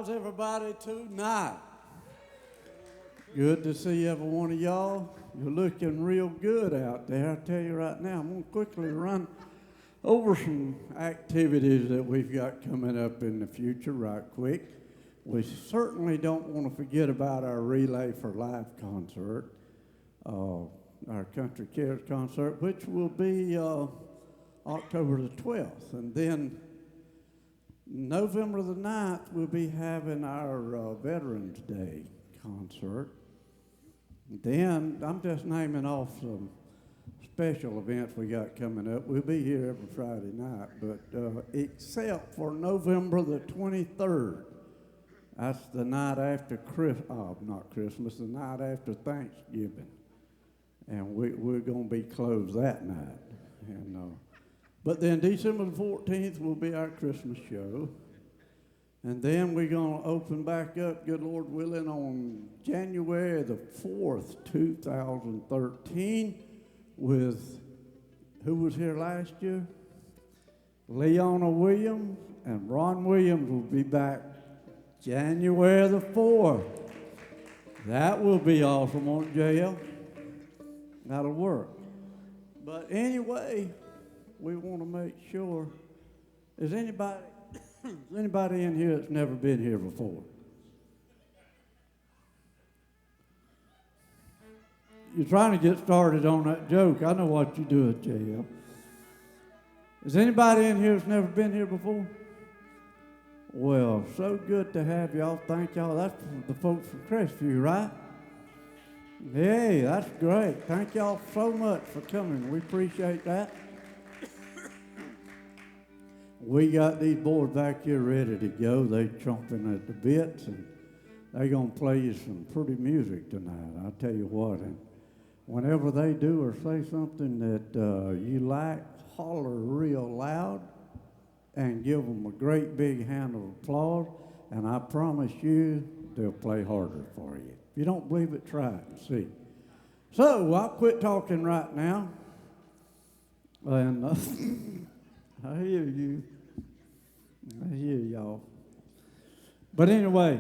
How's everybody tonight? Good to see every one of y'all. You're looking real good out there. I tell you right now, I'm going to quickly run over some activities that we've got coming up in the future right quick. We certainly don't want to forget about our Relay for Life concert, our Country Cares concert, which will be October the 12th. And then November the 9th, we'll be having our Veterans Day concert. Then, I'm just naming off some special events we got coming up. We'll be here every Friday night, but except for November the 23rd. That's the night after not Christmas, the night after Thanksgiving. And we're going to be closed that night. And but then December the 14th will be our Christmas show. And then we're going to open back up, good Lord willing, on January the 4th, 2013 with, who was here last year? Leona Williams, and Ron Williams will be back January the 4th. That will be awesome, won't it, JL? That'll work. But anyway, we want to make sure, is anybody in here that's never been here before? You're trying to get started on that joke. I know what you do, JL. Is anybody in here that's never been here before? Well, so good to have y'all. Thank y'all. That's the folks from Crestview, right? Hey, that's great. Thank y'all so much for coming. We appreciate that. We got these boys back here ready to go. They chomping at the bits, and they're going to play you some pretty music tonight. I'll tell you what. And whenever they do or say something that you like, holler real loud and give them a great big hand of applause, and I promise you they'll play harder for you. If you don't believe it, try it and see. So I'll quit talking right now. And I hear you. I hear y'all. But anyway,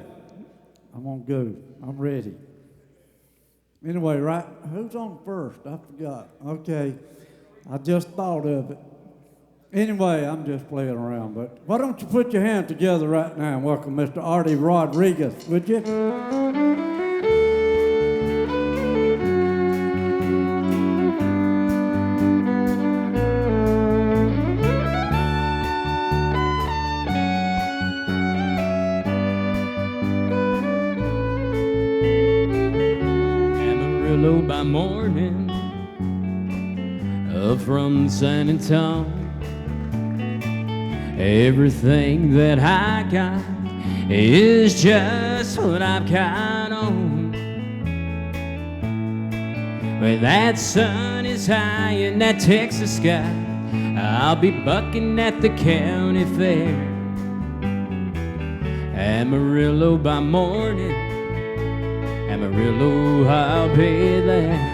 I'm going to go. I'm ready. Anyway, right, who's on first? I forgot. Okay, I just thought of it. Anyway, I'm just playing around, but why don't you put your hands together right now and welcome Mr. Artie Rodriguez, would you? Amarillo by morning, up from San Antonio. Everything that I got is just what I've got on. When that sun is high in that Texas sky, I'll be bucking at the county fair. Amarillo by morning, Amarillo, I'll be there.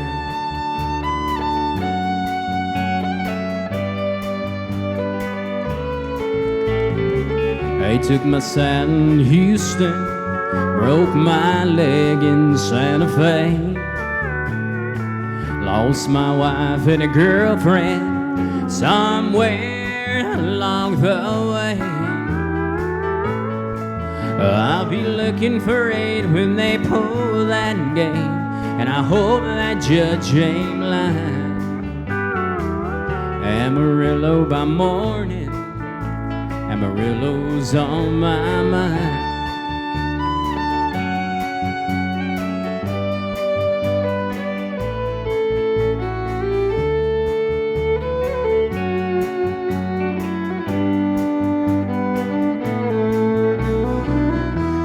They took my saddle in Houston, broke my leg in Santa Fe, lost my wife and a girlfriend somewhere along the way. I'll be looking for aid when they pull that gate, and I hope that judge ain't lying. Amarillo by morning, Amarillo's on my mind.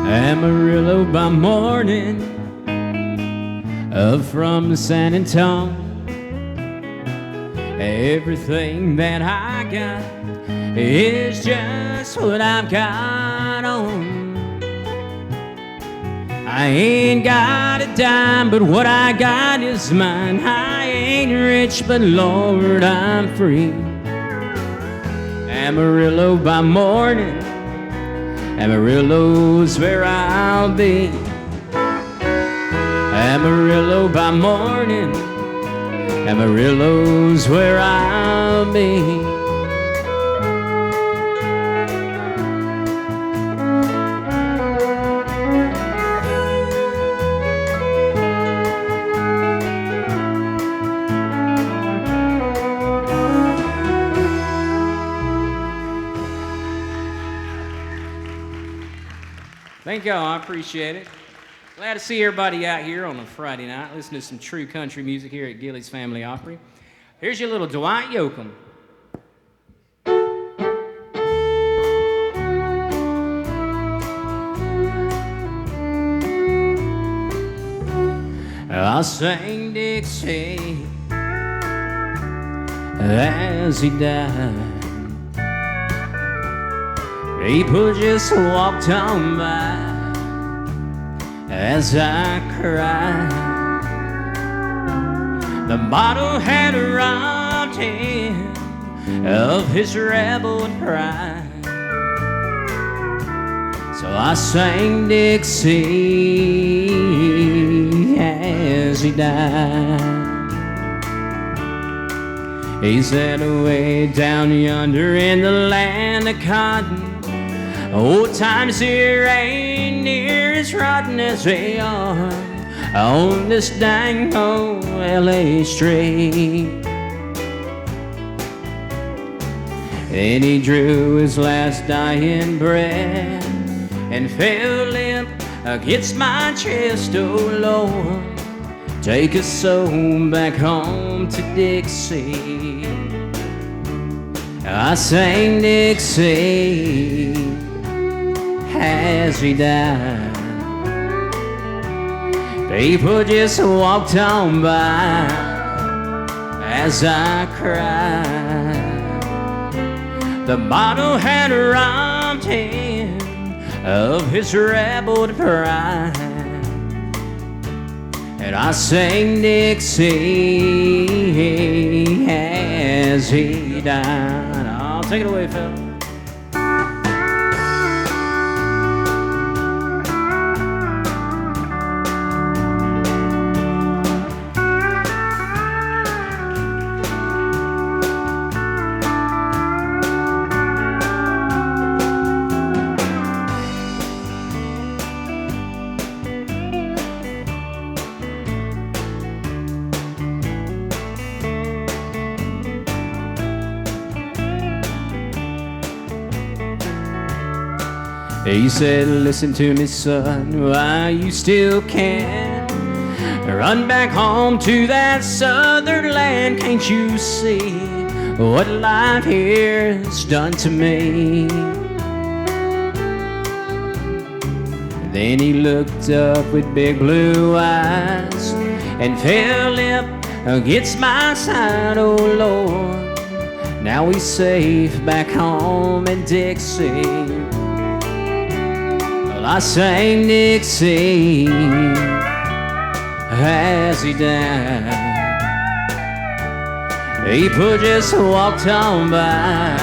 Amarillo by morning, up from San Antonio. Everything that I got is just what I've got on. I ain't got a dime, but what I got is mine. I ain't rich, but Lord, I'm free. Amarillo by morning, Amarillo's where I'll be. Amarillo by morning, Amarillo's where I'll be. Thank y'all, I appreciate it. Glad to see everybody out here on a Friday night, listening to some true country music here at Gilleys Family Opry. Here's your little Dwight Yoakam. I sang Dixie as he died. People just walked on by as I cried. The bottle had robbed him of his rebel pride. So I sang Dixie as he died. He said, away down yonder in the land of cotton, old times here ain't near as rotten as they are on this dang old L.A. street. Then he drew his last dying breath and fell limp against my chest. Oh Lord, take us soul back home to Dixie. I sang Dixie as he died. People just walked on by as I cried. The bottle had robbed him of his rebel pride. And I sang Dixie as he died. I'll take it away, fella. He said, listen to me, son, while you still can. Run back home to that southern land. Can't you see what life here's done to me? Then he looked up with big blue eyes and fell limp against my side. Oh Lord, now he's safe back home in Dixie. I sang Dixie as he died. People just walked on by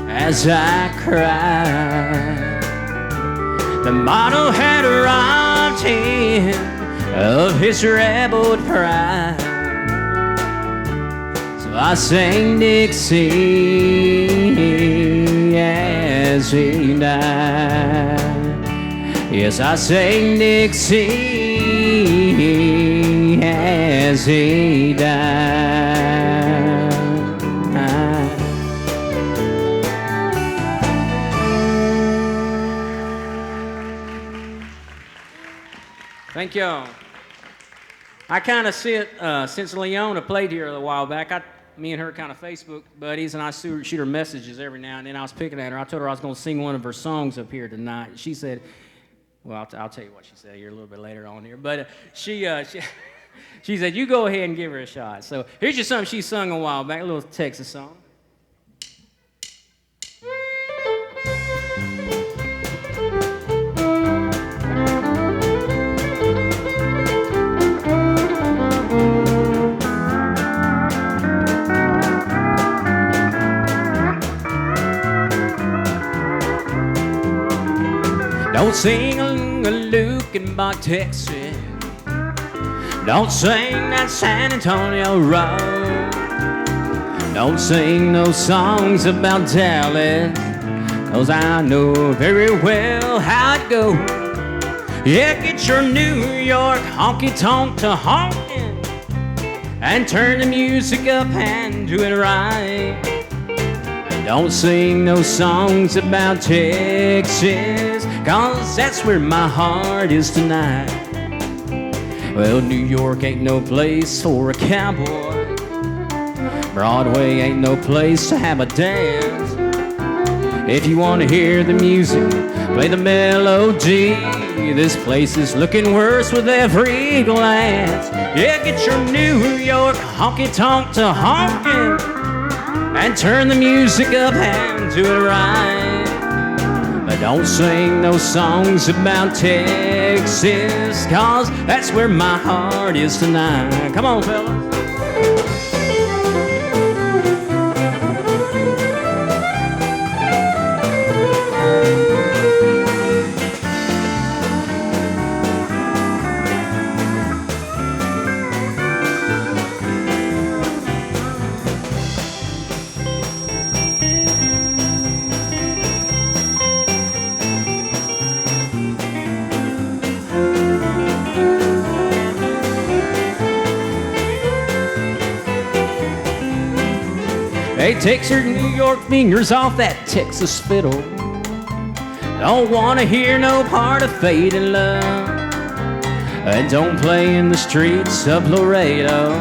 as I cried. The bottle had robbed him of his rebel pride. So I sang Dixie as he died. Yes, I sang Dixie as he died. Thank y'all. I kind of sit, since Leona played here a while back, me and her kind of Facebook buddies, and I shoot her messages every now and then. I was picking at her. I told her I was going to sing one of her songs up here tonight. She said, well, I'll tell you what she said here a little bit later on here. But she said, you go ahead and give her a shot. So here's just something she sung a while back, a little Texas song. Don't sing a Luke in Buck, Texas. Don't sing that San Antonio road. Don't sing no songs about Dallas, 'cause I know very well how it goes. Yeah, get your New York honky-tonk to honkin' and turn the music up and do it right. Don't sing no songs about Texas, 'cause that's where my heart is tonight. Well, New York ain't no place for a cowboy. Broadway ain't no place to have a dance. If you want to hear the music, play the melody. This place is looking worse with every glance. Yeah, get your New York honky-tonk to honkin' and turn the music up and do it right. But don't sing no songs about Texas, 'cause that's where my heart is tonight. Come on, fellas. Hey, takes her New York fingers off that Texas fiddle. Don't wanna hear no part of fading love. And don't play in the streets of Laredo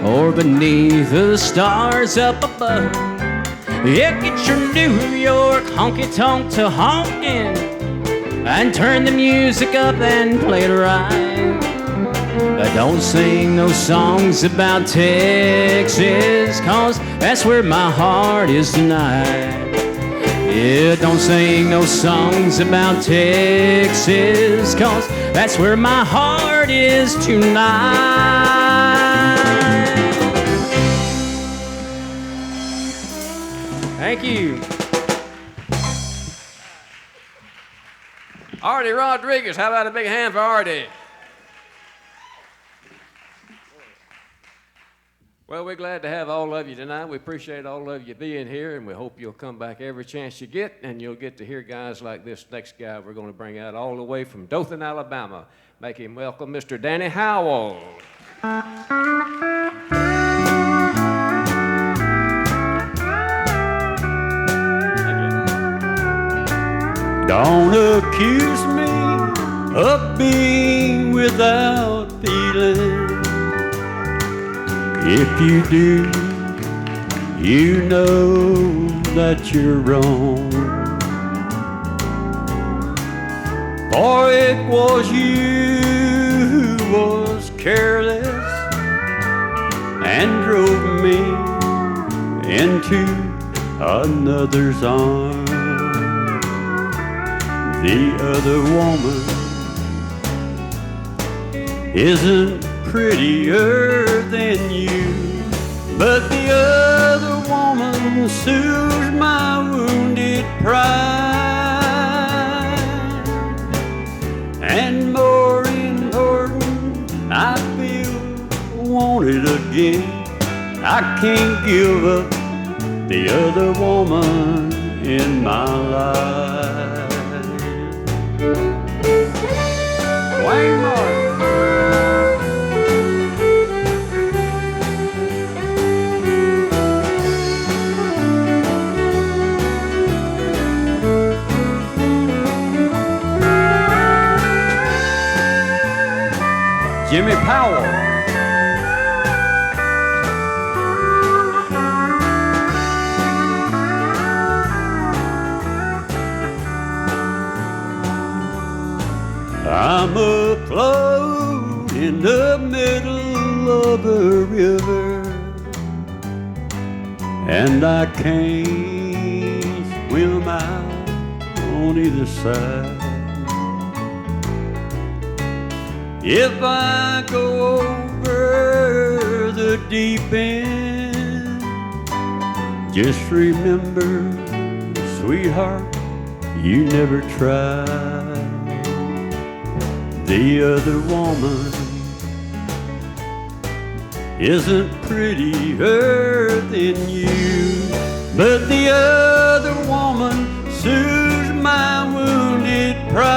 or beneath the stars up above. Yeah, get your New York honky-tonk to honkin' and turn the music up and play it right. But don't sing no songs about Texas, 'cause that's where my heart is tonight. Yeah, don't sing no songs about Texas, 'cause that's where my heart is tonight. Thank you. Artie Rodriguez, how about a big hand for Artie? Well, we're glad to have all of you tonight. We appreciate all of you being here, and we hope you'll come back every chance you get, and you'll get to hear guys like this next guy we're going to bring out all the way from Dothan, Alabama. Make him welcome Mr. Danny Howell. Don't accuse me of being without feeling. If you do, you know that you're wrong. For it was you who was careless and drove me into another's arms. The other woman isn't prettier than you, but the other woman soothes my wounded pride. And more important, I feel wanted again. I can't give up the other woman in my life. Wayne Martin. Jimmy Powell. I'm afloat in the middle of a river, and I can't swim out on either side. If I go over the deep end, just remember, sweetheart, you never tried. the other woman isn't prettier than you, but the other woman soothes my wounded pride.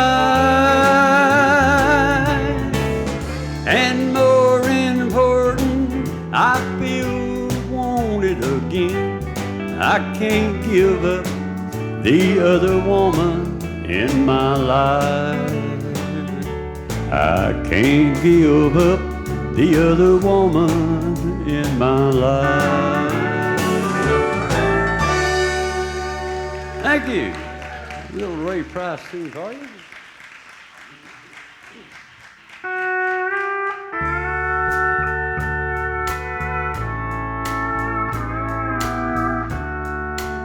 And more important, I feel wanted again. I can't give up the other woman in my life. I can't give up the other woman in my life. Thank you. Little Ray Price too, are you?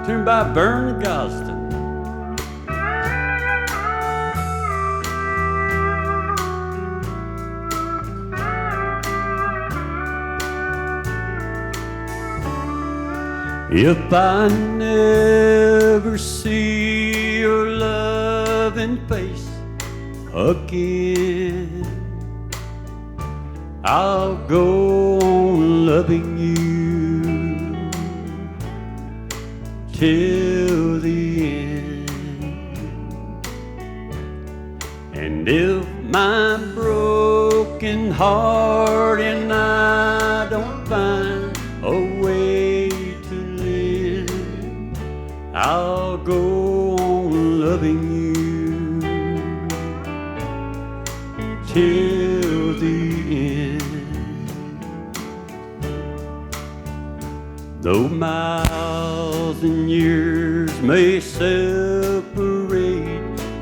Tune by Vern Gosden. If I never see your loving face again, I'll go on loving you till the end. And if my broken heart and I don't find a way to live, I'll go on loving you till the end. Though miles and years may separate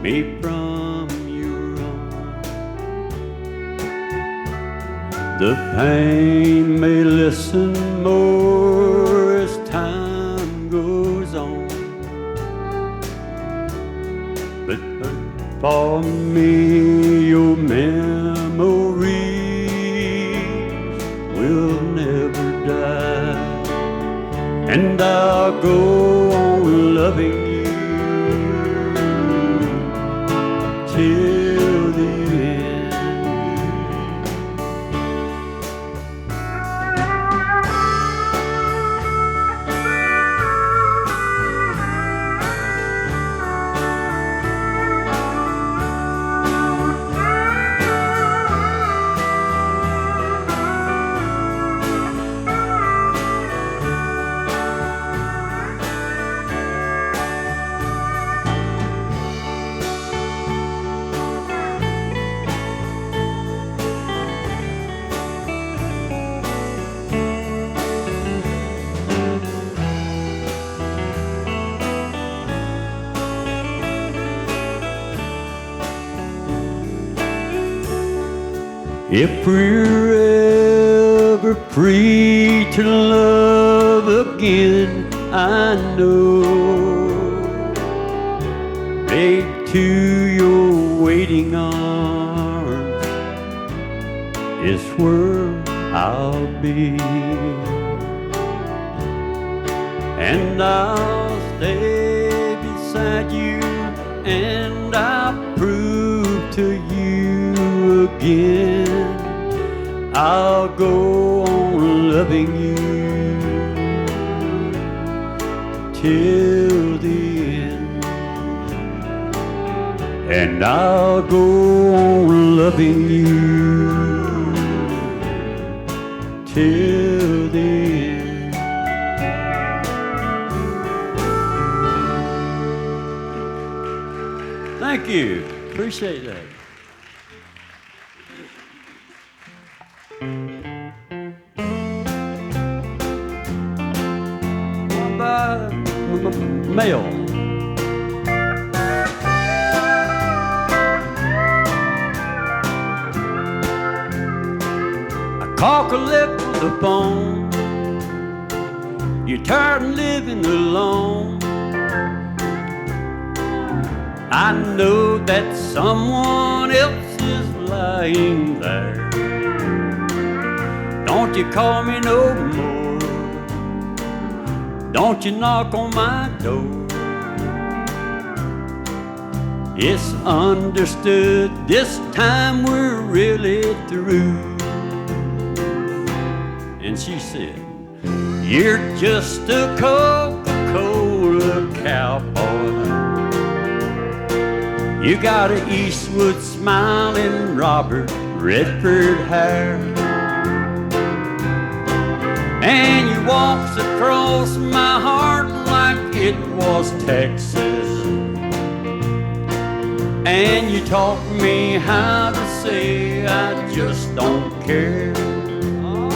me from your arms, the pain may lessen more as time goes on. But for me, your memories will never die, and I'll go on loving you till the end. If we're ever free to love again, I know babe, to your waiting arms is where I'll be, and I'll stay beside you, and I'll prove to you again I'll go on loving you till the end, and I'll go on loving you till the end. Thank you. Appreciate that. Mail. I call collect the phone. You're tired of living alone. I know that someone else is lying there. Don't you call me no more. Don't you knock on my door. It's understood this time we're really through. And she said, you're just a Coca-Cola cowboy. You got a Eastwood smiling Robert Redford hair, and you walks across my heart like it was Texas. And you taught me how to say I just don't care. Oh,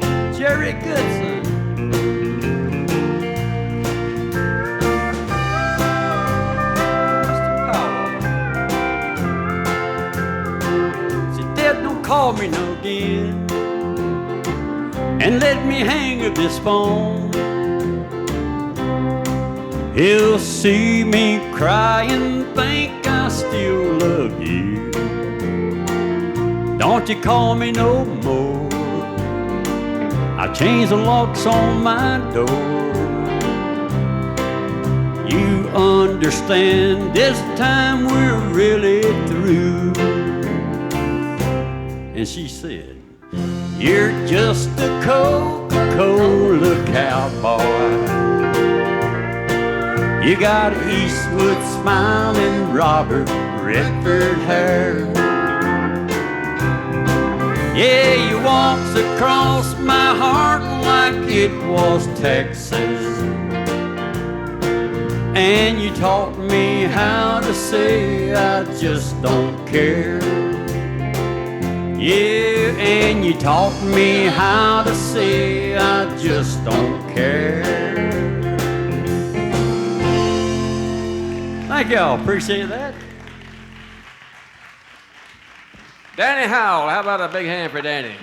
yeah. Jerry Goodson. Call me no again and let me hang up this phone. He'll see me cry and think I still love you. Don't you call me no more. I changed the locks on my door. You understand this time we're really through. And she said, you're just a Coca-Cola cowboy. You got Eastwood smiling Robert Redford hair. Yeah, you walks across my heart like it was Texas. And you taught me how to say I just don't care. Yeah, and you taught me how to say I just don't care. Thank y'all, appreciate that. Danny Howell, how about a big hand for Danny?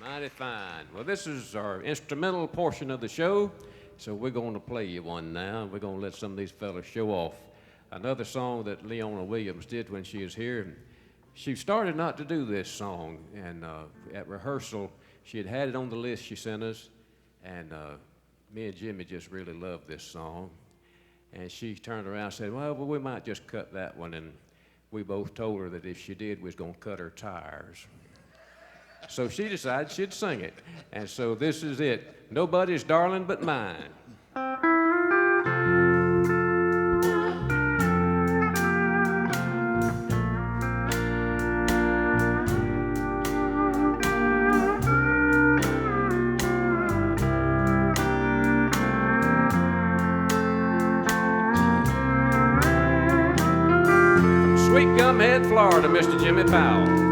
Mighty fine. Well, this is our instrumental portion of the show, so we're going to play you one now. We're going to let some of these fellas show off another song that Leona Williams did when she was here. She started not to do this song, and at rehearsal, she had it on the list she sent us, and me and Jimmy just really loved this song. And she turned around and said, well, we might just cut that one, and we both told her that if she did, we was going to cut her tires. So she decided she'd sing it, and so this is it, Nobody's Darling But Mine. Sweet Gumhead, Florida, Mr. Jimmy Powell.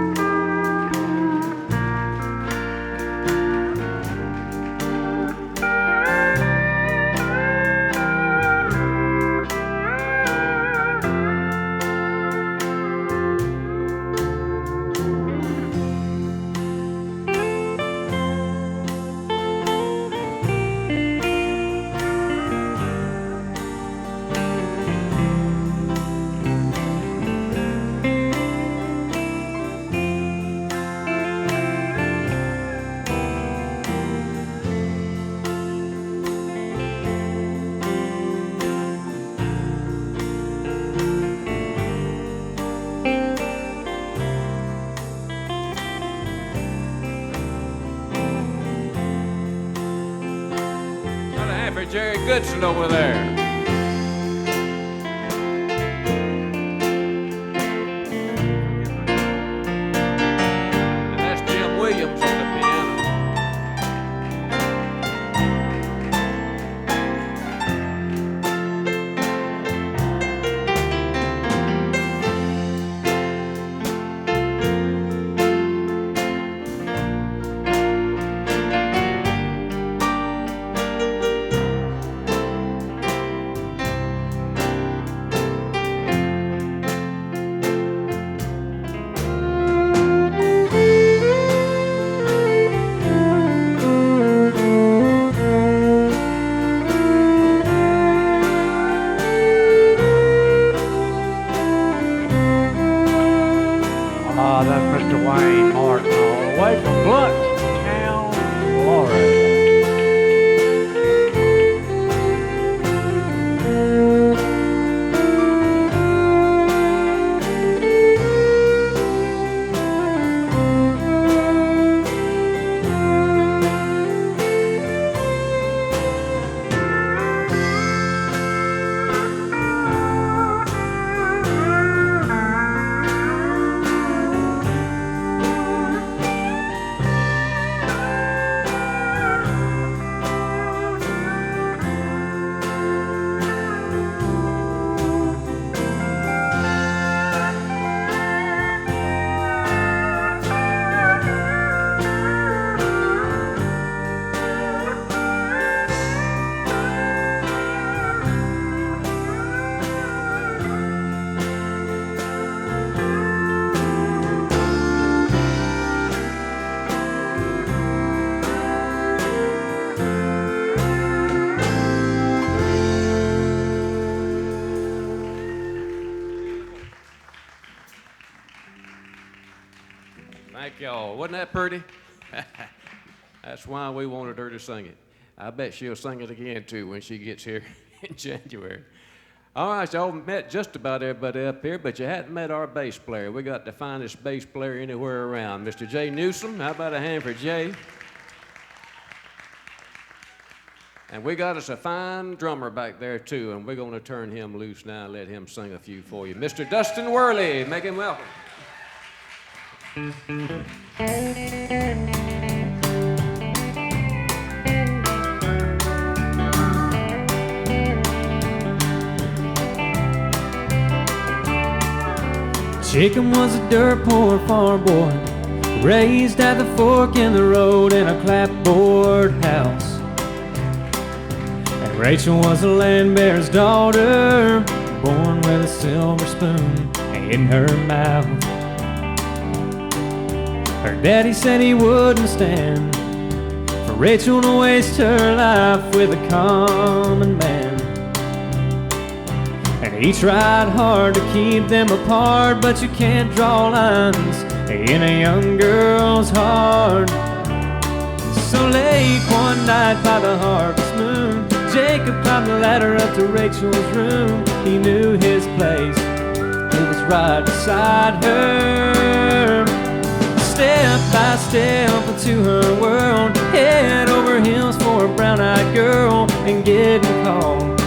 Jerry Goodson over there. And that's Jim Williams on the piano. Thank y'all. Wasn't that pretty? That's why we wanted her to sing it. I bet she'll sing it again, too, when she gets here in January. All right, y'all met just about everybody up here, but you hadn't met our bass player. We got the finest bass player anywhere around, Mr. Jay Newsom. How about a hand for Jay? And we got us a fine drummer back there, too, and we're going to turn him loose now and let him sing a few for you. Mr. Dustin Worley, make him welcome. Jacob was a dirt poor farm boy, raised at the fork in the road in a clapboard house. And Rachel was a land bear's daughter, born with a silver spoon in her mouth. Her daddy said he wouldn't stand for Rachel to waste her life with a common man. And he tried hard to keep them apart, but you can't draw lines in a young girl's heart. So late one night by the harvest moon, Jacob climbed the ladder up to Rachel's room. He knew his place, it was right beside her. Step by step into her world, head over heels for a brown-eyed girl, and getting caught,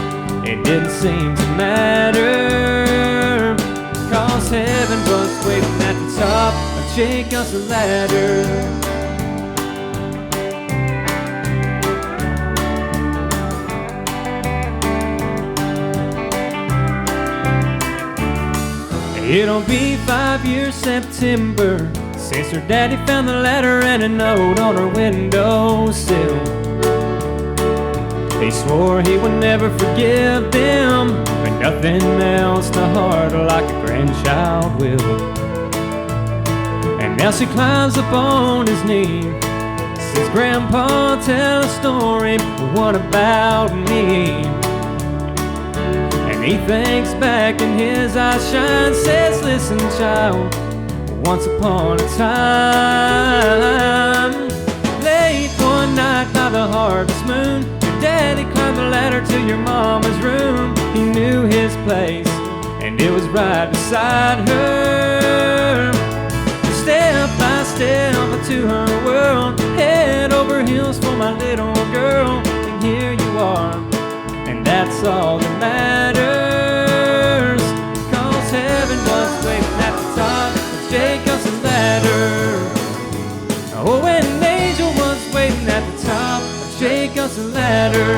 it didn't seem to matter, 'cause heaven was waiting at the top of Jacob's ladder. It'll be 5 years September since her daddy found the ladder and a note on her windowsill. He swore he would never forgive them, but nothing melts the heart like a grandchild will. And now she climbs up on his knee, says, "Grandpa, tell a story, what about me?" And he thinks back and his eyes shine, says, "Listen, child, once upon a time, late one night by the harvest moon, Daddy climbed the ladder to your mama's room. He knew his place, and it was right beside her. Step by step into her world, head over heels for my little girl. And here you are, and that's all that matters, 'cause heaven was waiting at the top of Jacob's ladder. Oh, and an angel was waiting at the top Jacob's ladder.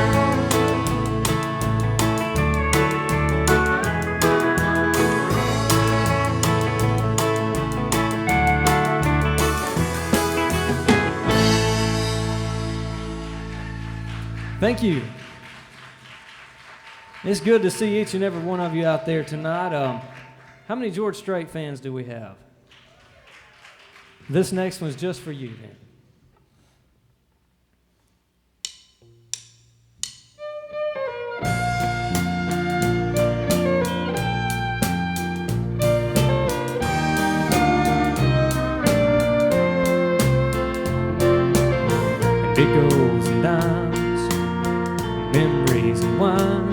Thank you. It's good to see each and every one of you out there tonight. How many George Strait fans do we have? This next one's just for you then. It goes and dimes, memories and wine.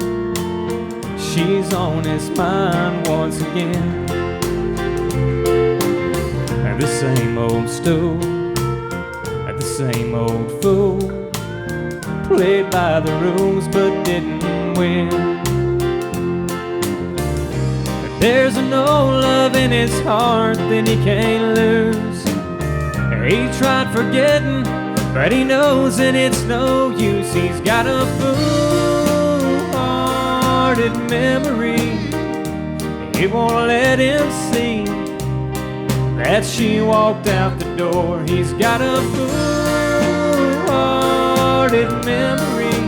She's on his mind once again. At the same old stool, at the same old fool, played by the rules but didn't win. But there's an old love in his heart that he can't lose. He tried forgetting, but he knows that it's no use. He's got a full-hearted memory. He won't let him see that she walked out the door. He's got a full-hearted memory.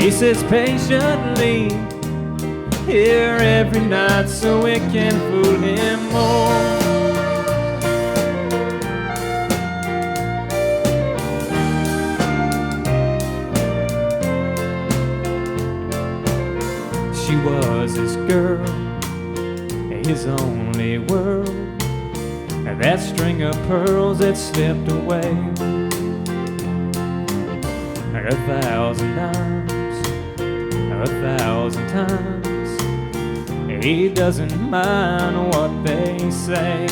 He sits patiently here every night so it can fool him more. She was his girl, his only world, that string of pearls that slipped away. 1,000 times, 1,000 times, he doesn't mind what they say.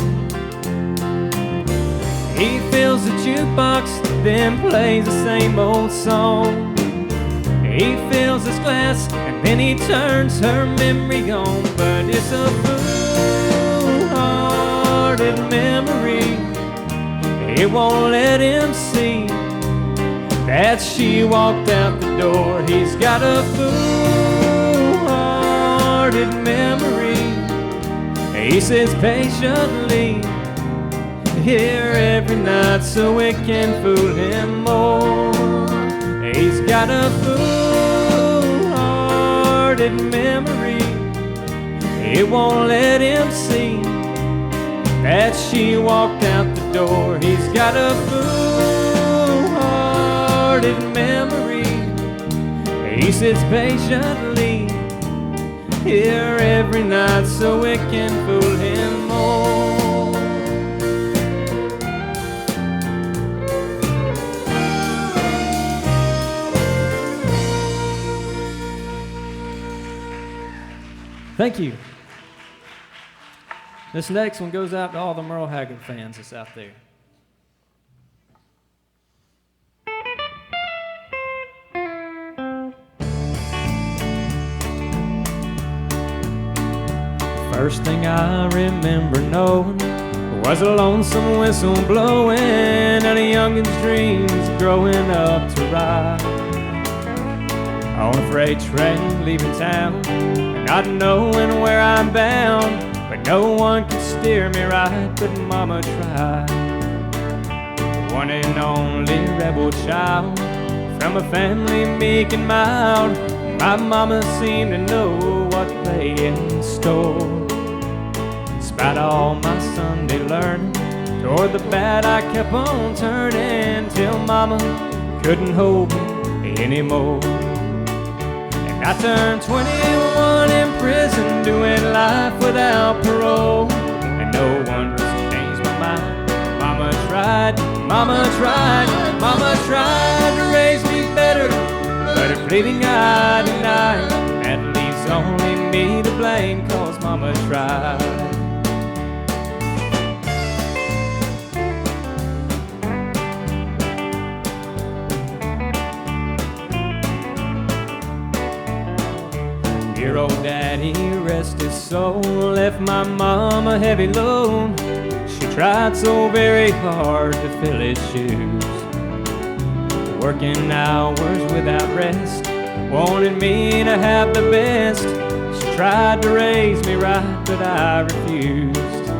He fills the jukebox, then plays the same old song. He fills his glass, and then he turns her memory on. But it's a foolhardy memory. It won't let him see that she walked out the door. He's got a foolhardy memory. He sits patiently here every night so it can fool him more. He's got a foolhardy memory. It won't let him see that she walked out the door. He's got a foolhardy memory. He sits patiently here every night so it can fool him more. Thank you. This next one goes out to all the Merle Haggard fans that's out there. First thing I remember knowing was a lonesome whistle blowing and a youngin's dreams growing up to ride on a freight train leaving town, not knowing where I'm bound, but no one could steer me right, but Mama tried. One and only rebel child from a family meek and mild, my mama seemed to know what lay in store. Despite all my Sunday learning, toward the bad I kept on turning till Mama couldn't hold me anymore. I turned 21 in prison, doing life without parole, and no one could change my mind. Mama tried, Mama tried, Mama tried to raise me better, but her pleading I denied. That leaves only me to blame, 'cause Mama tried. Dear old daddy, rest his soul, left my mom a heavy load. She tried so very hard to fill his shoes, working hours without rest, wanted me to have the best. She tried to raise me right, but I refused.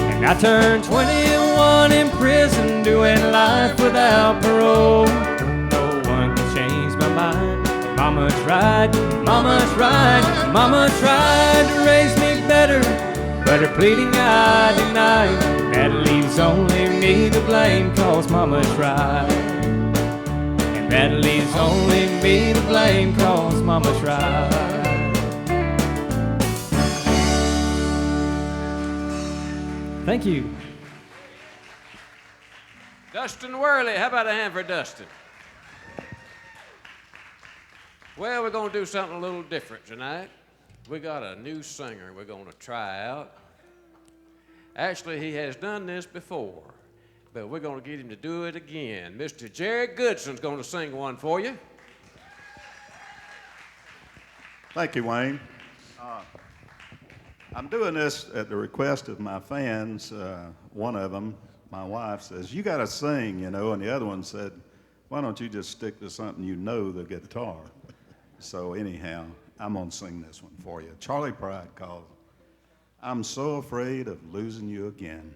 And I turned 21 in prison, doing life without parole. No one can change my mind. Mama tried, Mama tried, Mama tried to raise me better, but her pleading I denied. That leaves only me to blame, 'cause Mama tried. And that leaves only me to blame, 'cause Mama tried. Thank you. Dustin Worley, how about a hand for Dustin? Well, we're going to do something a little different tonight. We got a new singer we're going to try out. Actually, he has done this before, but we're going to get him to do it again. Mr. Jerry Goodson's going to sing one for you. Thank you, Wayne. I'm doing this at the request of my fans. One of them, my wife, says, "You got to sing, you know," and the other one said, "Why don't you just stick to something you know, the guitar?" So anyhow, I'm going to sing this one for you. Charlie Pride calls, "I'm so afraid of losing you again."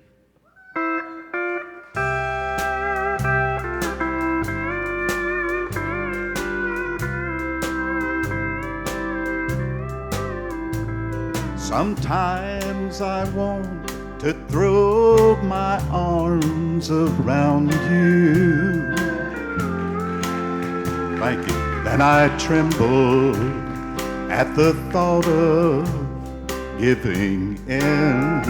Sometimes I want to throw my arms around you. Thank you. Then I tremble at the thought of giving in.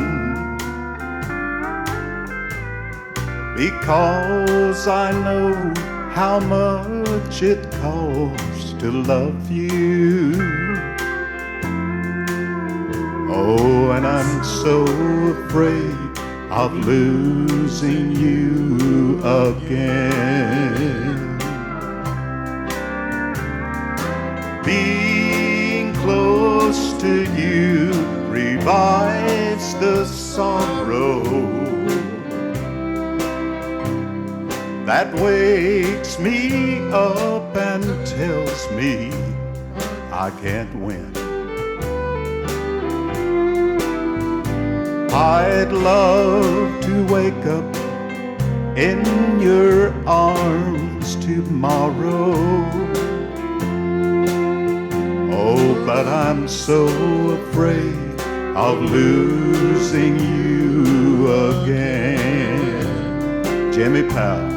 because I know how much it costs to love you. Oh, and I'm so afraid of losing you again. Being close to you revives the sorrow that wakes me up and tells me I can't win. I'd love to wake up in your arms tomorrow. Oh, but I'm so afraid of losing you again. Jimmy Powell.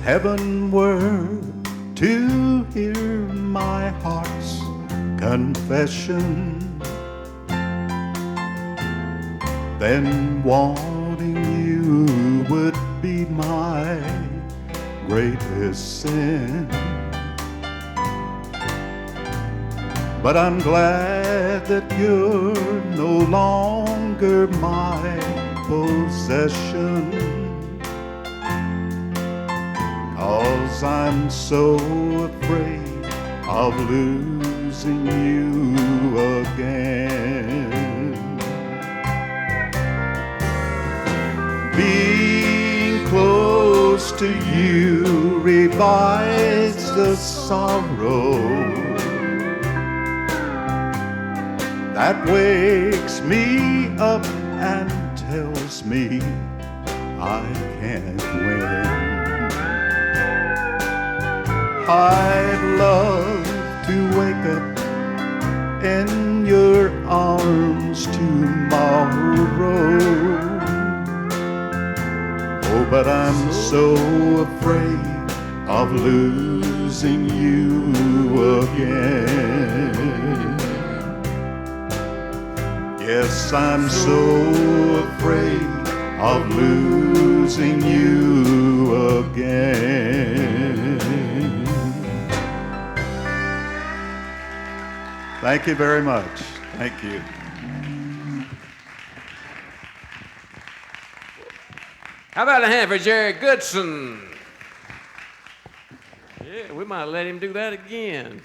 Heaven were to hear my heart's confession, then wanting you would be my greatest sin. But I'm glad that you're no longer my possession, 'cause I'm so afraid of losing you again. Being close to you revives the sorrow that wakes me up and tells me I can't win. I'd love to wake up in your arms tomorrow. Oh, but I'm so afraid of losing you again. Yes, I'm so afraid of losing you again. Thank you very much. Thank you. How about a hand for Jerry Goodson? Yeah, we might let him do that again.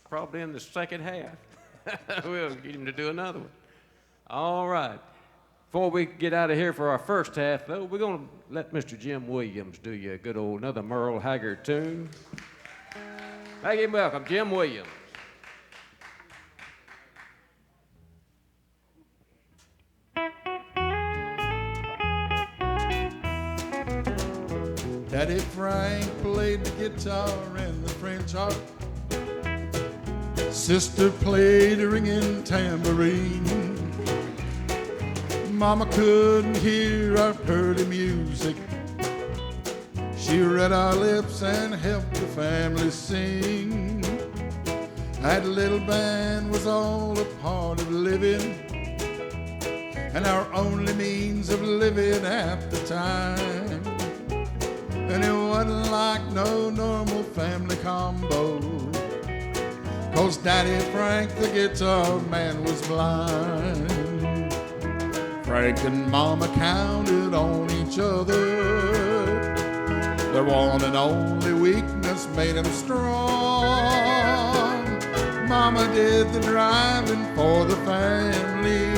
Probably in the second half. We'll get him to do another one. All right. Before we get out of here for our first half, though, we're going to let Mr. Jim Williams do you a good old another Merle Haggard tune. Make him welcome, Jim Williams. Daddy Frank played the guitar in the French harp. Sister played a ringing tambourine. Mama couldn't hear our pretty music. She read our lips and helped the family sing. That little band was all a part of living, and our only means of living at the time. And it wasn't like no normal family combo, 'cause Daddy Frank, the guitar man, was blind. Frank and Mama counted on each other. Their one and only weakness made them strong. Mama did the driving for the family,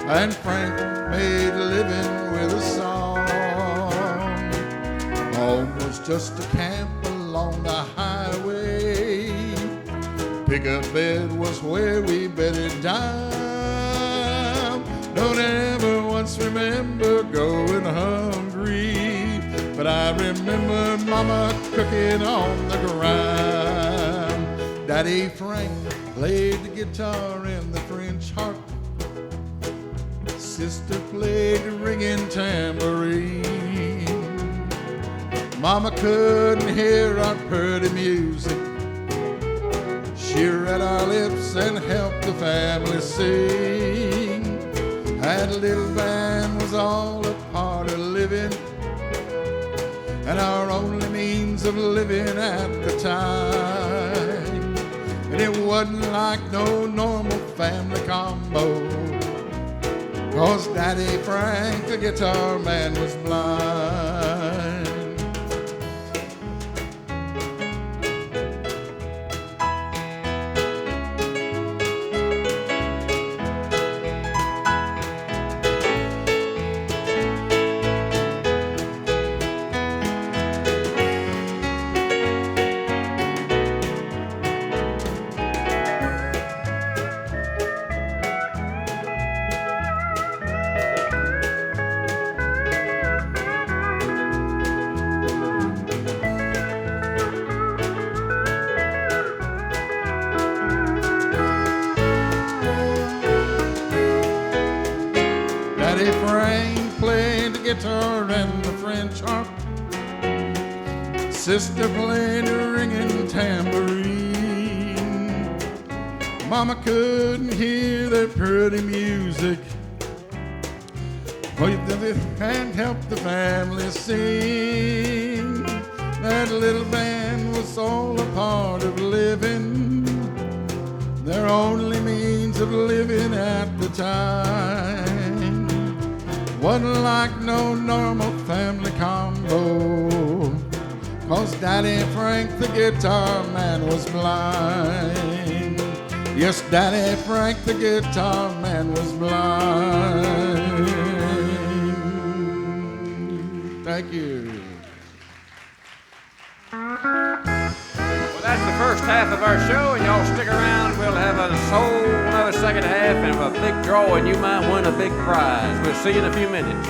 and Frank made a living with a song. Home was just a camp along the highway. Pickup bed was where we bedded down. Don't ever once remember going hungry, but I remember Mama cooking on the ground. Daddy Frank played the guitar in the French harp. Sister played the ringing tambourine. Mama couldn't hear our pretty music. She read our lips and helped the family sing. That little band was all a part of living, and our only means of living at the time. And it wasn't like no normal family combo, 'cause Daddy Frank, the guitar man, was blind. Daddy Frank played the guitar and the French harp. Sister played the ringing tambourine. Mama couldn't hear their pretty music, and helped the family sing. That little band was all a part of living, their only means of living at the time. Wasn't like no normal family combo, 'cause Daddy Frank, the guitar man, was blind. Yes, Daddy Frank, the guitar man, was blind. Thank you. Well, that's the first half of our show, and y'all stick around. We'll have another second half, and a big draw, and you might win a big prize. We'll see you in a few minutes.